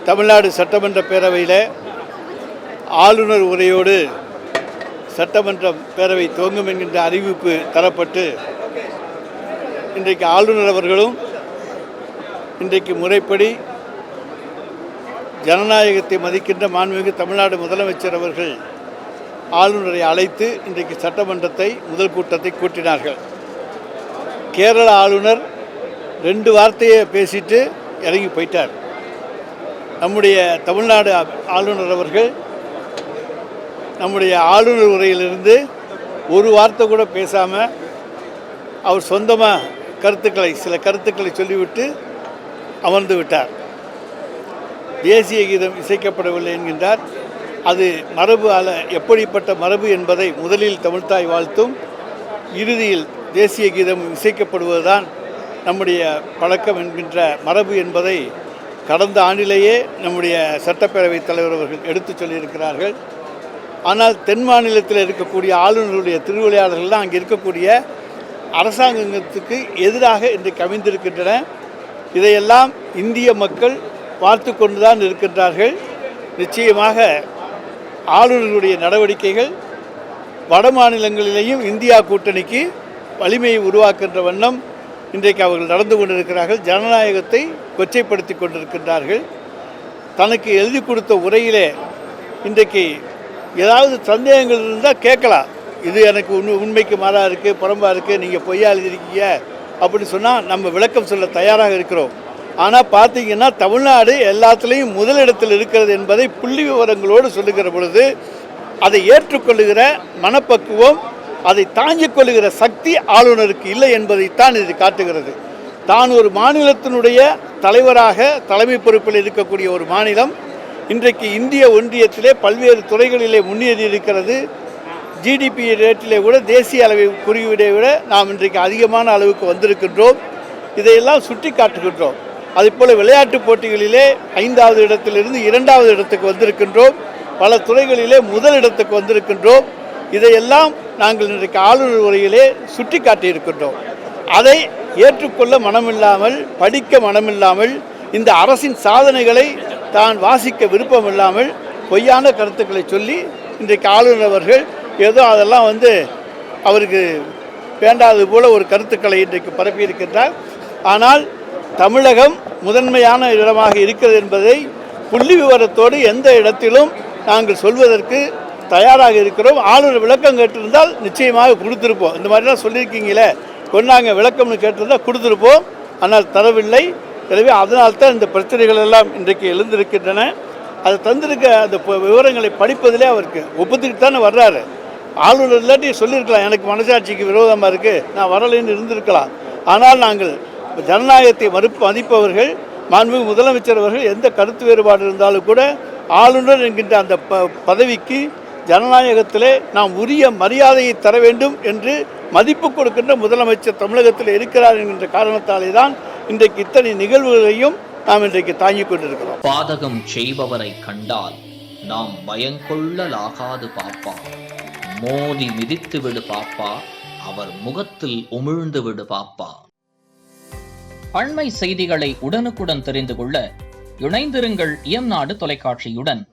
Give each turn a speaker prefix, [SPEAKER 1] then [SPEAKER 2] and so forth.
[SPEAKER 1] தமிழ்நாடு சட்டமன்ற பேரவையில் ஆளுநர் உரையோடு சட்டமன்ற பேரவை துவங்கும் என்கின்ற அறிவிப்பு தரப்பட்டு இன்றைக்கு ஆளுநர் அவர்களும் இன்றைக்கு முறைப்படி ஜனநாயகத்தை மதிக்கின்ற மாண்புமிகு தமிழ்நாடு முதலமைச்சர் அவர்கள் ஆளுநரை அழைத்து இன்றைக்கு சட்டமன்றத்தை முதல் கூட்டத்தை கூட்டினார்கள். கேரள ஆளுநர் 2 வார்த்தையை பேசிட்டு இறங்கி போயிட்டார். நம்முடைய தமிழ்நாடு ஆளுநர் அவர்கள் நம்முடைய ஆளுநர் உரையிலிருந்து ஒரு வார்த்தை கூட பேசாமல் அவர் சொந்தமாக சில கருத்துக்களை சொல்லிவிட்டு அமர்ந்து விட்டார். தேசிய கீதம் இசைக்கப்படவில்லை என்கின்றார். அது மரபு எப்படிப்பட்ட மரபு என்பதை முதலில் தமிழ்த்தாய் வாழ்த்தும் இறுதியில் தேசிய கீதம் இசைக்கப்படுவதுதான் நம்முடைய பழக்கம் என்கின்ற மரபு என்பதை கடந்த ஆண்டிலேயே நம்முடைய சட்டப்பேரவைத் தலைவர் அவர்கள் எடுத்து சொல்லியிருக்கிறார்கள். ஆனால் தென் மாநிலத்தில் இருக்கக்கூடிய ஆளுநருடைய திருவிளையாடல்கள்லாம் அங்கே இருக்கக்கூடிய அரசாங்கத்துக்கு எதிராக இன்றைக்கு அமைந்திருக்கின்றன. இதையெல்லாம் இந்திய மக்கள் பார்த்து கொண்டு தான் இருக்கின்றார்கள். நிச்சயமாக ஆளுநர்களுடைய நடவடிக்கைகள் வட மாநிலங்களிலேயும் இந்தியா கூட்டணிக்கு வலிமையை உருவாக்குகின்ற வண்ணம் இன்றைக்கு அவர்கள் நடந்து கொண்டிருக்கிறார்கள். ஜனநாயகத்தை கொச்சைப்படுத்தி கொண்டிருக்கின்றார்கள். தனக்கு எழுதி கொடுத்த உரையிலே இன்றைக்கு ஏதாவது சந்தேகங்கள் இருந்தால் கேட்கலாம். இது எனக்கு உண்மைக்கு மாறாக இருக்குது, புறம்பாக இருக்குது, நீங்கள் பொய்யா எழுதியிருக்கீங்க அப்படின்னு சொன்னால் நம்ம விளக்கம் சொல்ல தயாராக இருக்கிறோம். ஆனால் பார்த்தீங்கன்னா தமிழ்நாடு எல்லாத்துலேயும் முதலிடத்தில் இருக்கிறது என்பதை புள்ளி விவரங்களோடு சொல்லுகிற பொழுது அதை ஏற்றுக்கொள்ளுகிற மனப்பக்குவம், அதை தாங்கிக் கொள்ளுகிற சக்தி ஆளுநருக்கு இல்லை என்பதைத்தான் இது காட்டுகிறது. தான் ஒரு மாநிலத்தினுடைய தலைவராக தலைமை பொறுப்பில் இருக்கக்கூடிய ஒரு மாநிலம் இன்றைக்கு இந்திய ஒன்றியத்திலே பல்வேறு துறைகளிலே முன்னேறி இருக்கிறது. ஜிடிபி ரேட்டிலே கூட தேசிய அளவை குறியீடை விட நாம் இன்றைக்கு அதிகமான அளவுக்கு வந்திருக்கின்றோம். இதையெல்லாம் சுட்டி காட்டுகின்றோம். அதேபோல் விளையாட்டுப் போட்டிகளிலே 5வது இடத்திலிருந்து 2வது இடத்துக்கு வந்திருக்கின்றோம். பல துறைகளிலே முதல் இடத்துக்கு வந்திருக்கின்றோம். இதையெல்லாம் நாங்கள் இன்றைக்கு ஆளுநர் உரையிலே சுட்டி காட்டியிருக்கின்றோம். அதை ஏற்றுக்கொள்ள மனமில்லாமல், படிக்க மனமில்லாமல், இந்த அரசின் சாதனைகளை தான் வாசிக்க விருப்பம் இல்லாமல் பொய்யான கருத்துக்களை சொல்லி இன்றைக்கு ஆளுநர் அவர்கள் ஏதோ அதெல்லாம் அவருக்கு வேண்டாதது போல ஒரு கருத்துக்களை இன்றைக்கு பரப்பியிருக்கின்றார். ஆனால் தமிழகம் முதன்மையான இடமாக இருக்கிறது என்பதை புள்ளி விவரத்தோடு எந்த இடத்திலும் நாங்கள் சொல்வதற்கு தயாராக இருக்கிறோம். ஆளுநர் விளக்கம் கேட்டிருந்தால் நிச்சயமாக கொடுத்துருப்போம். இந்த மாதிரிலாம் சொல்லியிருக்கீங்களே, கொண்டாங்க விளக்கம்னு கேட்டிருந்தால் கொடுத்துருப்போம். ஆனால் தரவில்லை. எனவே அதனால்தான் இந்த பிரச்சனைகள் எல்லாம் இன்றைக்கு எழுந்திருக்கின்றன. அதை தந்திருக்க அந்த விவரங்களை படிப்பதிலே அவருக்கு ஒப்புத்துக்கிட்டு தானே வர்றாரு. ஆளுநர் இல்லாட்டி சொல்லியிருக்கலாம், எனக்கு மனசாட்சிக்கு விரோதமாக இருக்குது, நான் வரலைன்னு இருந்திருக்கலாம். ஆனால் நாங்கள் ஜனநாயகத்தை மதிப்பவர்கள், மாண்புமிகு முதலமைச்சர் அவர்கள் எந்த கருத்து வேறுபாடு இருந்தாலும் கூட ஆளுநர் என்கின்ற அந்த பதவிக்கு ஜனநாயகத்திலே நாம் உரிய மரியாதையை தர வேண்டும் என்று மதிப்பு கொடுக்கின்ற முதலமைச்சர் தமிழகத்தில் இருக்கிறார் என்கின்ற காரணத்தாலே தான் இன்றைக்கு இத்தனை நிகழ்வுகளையும் நாம் இன்றைக்கு தாங்கிக் கொண்டிருக்கிறோம்.
[SPEAKER 2] பாதகம் செய்பவரை கண்டால் நாம் பயங்கொள்ளலாகாது பாப்பா, மோதி மிதித்து விடு பாப்பா, அவர் முகத்தில் உமிழ்ந்து விடு பாப்பா. அண்மை செய்திகளை உடனுக்குடன் தெரிந்து கொள்ள இணைந்திருங்கள் இயம்நாடு தொலைக்காட்சியுடன்.